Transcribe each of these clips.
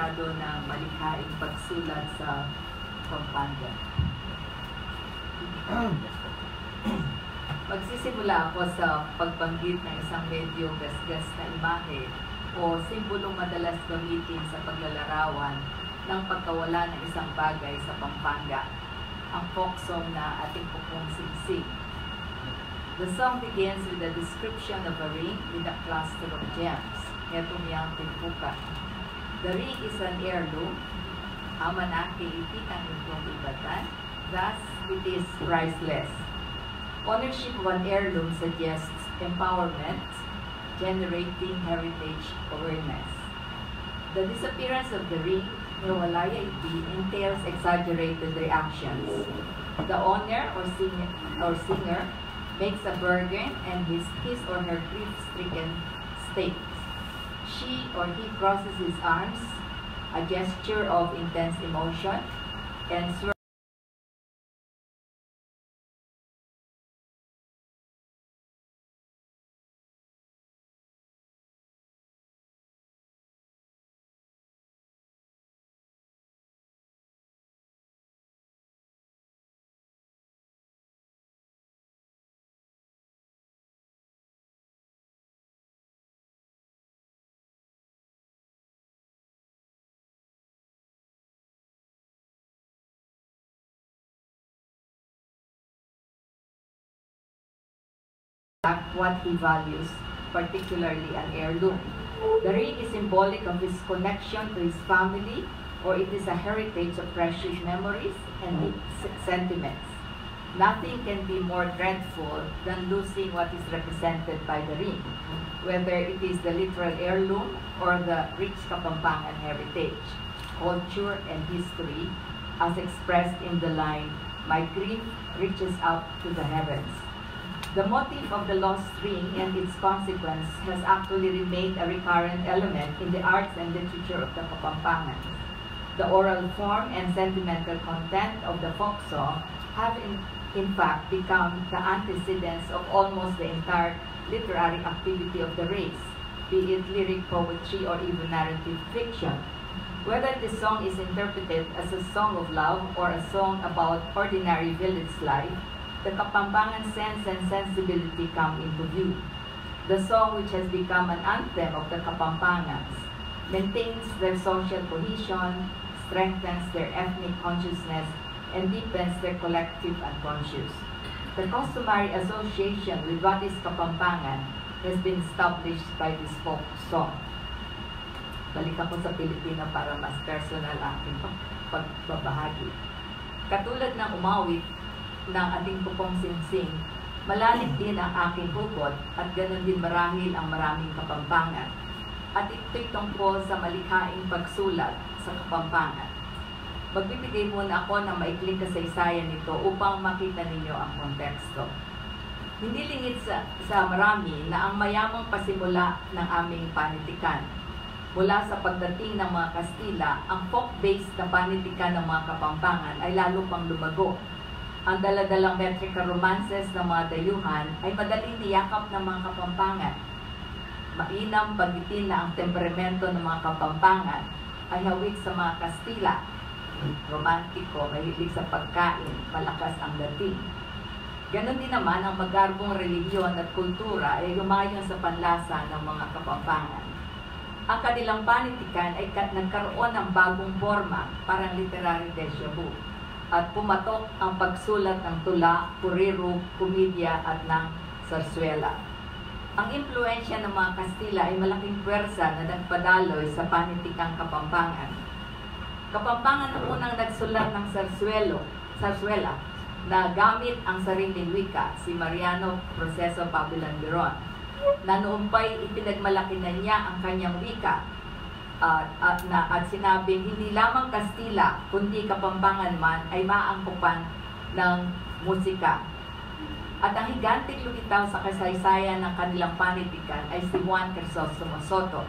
signifikado ng malikhaing pagsulat sa Pampanga. Magsisimula ako sa pagbanggit ng isang medyo gasgas na imahe o simbolong madalas gamitin sa paglalarawan ng pagkawala ng isang bagay sa Pampanga, ang folk song na ating pupong singsing. The song begins with a description of a ring with a cluster of gems. Netong yang timpuka. The ring is an heirloom. Amanake itikan itong ibatan. Thus, it is priceless. Ownership of an heirloom suggests empowerment, generating heritage awareness. The disappearance of the ring, nawalaya iti, entails exaggerated reactions. The owner or singer makes a bargain and his or her grief-stricken state. She or he crosses his arms, a gesture of intense emotion, and swears what he values, particularly an heirloom. The ring is symbolic of his connection to his family, or it is a heritage of precious memories and sentiments. Nothing can be more dreadful than losing what is represented by the ring, whether it is the literal heirloom or the rich Kapampangan heritage, culture, and history, as expressed in the line, "My grief reaches out to the heavens." The motif of the lost ring and its consequence has actually remained a recurrent element in the arts and literature of the Kapampangan. The oral form and sentimental content of the folk song have in fact become the antecedents of almost the entire literary activity of the race, be it lyric poetry or even narrative fiction. Whether the song is interpreted as a song of love or a song about ordinary village life, the Kapampangan sense and sensibility come into view. The song, which has become an anthem of the Kapampangans, maintains their social cohesion, strengthens their ethnic consciousness, and deepens their collective unconscious. The customary association with what is Kapampangan has been established by this folk song. Balik ako sa Pilipino para mas personal ang aking pagbabahagi. Katulad ng umawit ng ating pupong singsing, malalim din ang aking hugot at ganon din marahil ang maraming Kapampangan. At ito'y tungkol sa malikhaing pagsulat sa Kapampangan. Magbibigay muna ako ng maikling kasaysayan nito upang makita ninyo ang konteksto. Hindi lingid sa marami na ang mayamang pasimula ng aming panitikan. Mula sa pagdating ng mga Kastila, ang folk-based na panitikan ng mga Kapampangan ay lalo pang lumago. Ang daladalang metrika romances ng mga dayuhan ay madaling niyakap ng mga Kapampangan. Mainam paggitin na ang temperamento ng mga Kapampangan ay hawig sa mga Kastila. Romantiko, mahilig sa pagkain, malakas ang dating. Ganon din naman ang magarbong relihiyon at kultura ay lumayon sa panlasa ng mga Kapampangan. Ang kanilang panitikan ay nagkaroon ng bagong forma, parang literary déjà vu, at pumatok ang pagsulat ng tula, puriru, komedya at ng sarsuela. Ang impluensya ng mga Kastila ay malaking puwersa na nagpadaloy sa panitikang Kapampangan. Kapampangan ang unang nagsulat ng sarsuela na gamit ang sariling wika, si Mariano Proceso Pabulan-Biron, na noon pa'y ipinagmalaki na niya ang kanyang wika at sinabing hindi lamang Kastila, kundi Kapampangan man ay maangkupan ng musika. At ang higanting lumitaw sa kasaysayan ng kanilang panitikan ay si Juan Crisostomo Soto.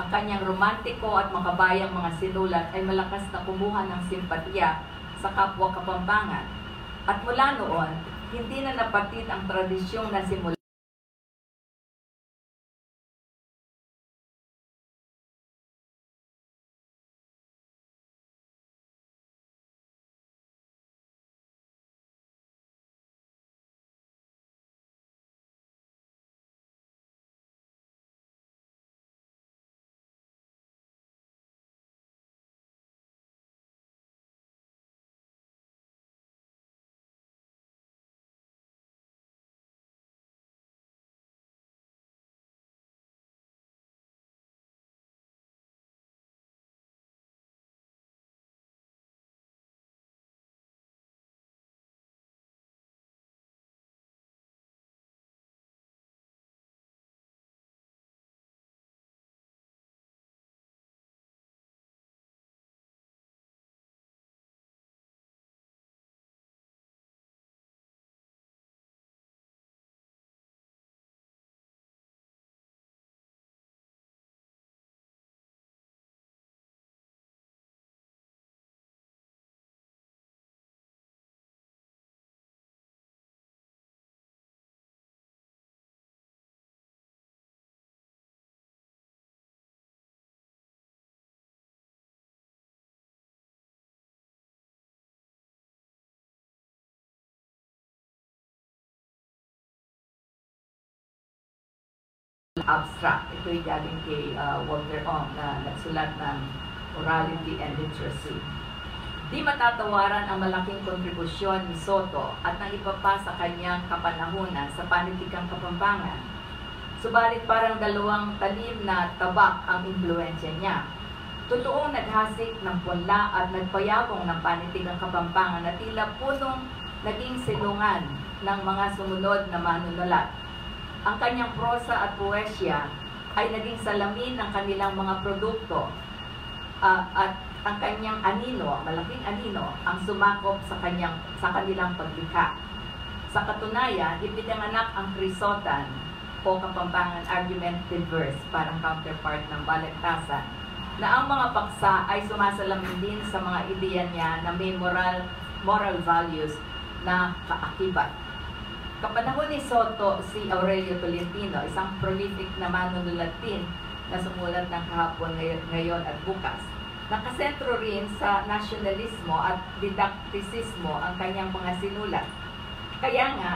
Ang kanyang romantiko at makabayang mga sinulat ay malakas na kumuha ng simpatiya sa kapwa Kapampangan. At mula noon, hindi na napatid ang tradisyong nasimula abstract. Ito'y galing kay Walter Ong na nagsulat ng Orality and Literacy. Di matatawaran ang malaking kontribusyon ni Soto at nang ipapa sa kanyang kapanahunan sa panitikang Kapampangan. Subalit parang dalawang talim na tabak ang impluensya niya. Totoong naghasik ng punla at nagpayabong ng panitikang Kapampangan na tila punong naging silungan ng mga sumunod na manunulat. Ang kanyang prosa at poesya ay naging salamin ng kanilang mga produkto at ang kanyang anino, malaking anino, ang sumakop sa kanilang paglikha. Sa katunayan, ipinanganak ang Krisotan o Kapampangan Argumentative Verse, parang counterpart ng Balagtasan, na ang mga paksa ay sumasalamin din sa mga ideya niya na may moral values na kaakibat. Kapanahon ni Soto, si Aurelio Tolentino, isang prolific na manunulat din na sumulat ng Kahapon, Ngayon at Bukas. Nakasentro rin sa nasyonalismo at didaktisismo ang kanyang mga sinulat. Kaya nga,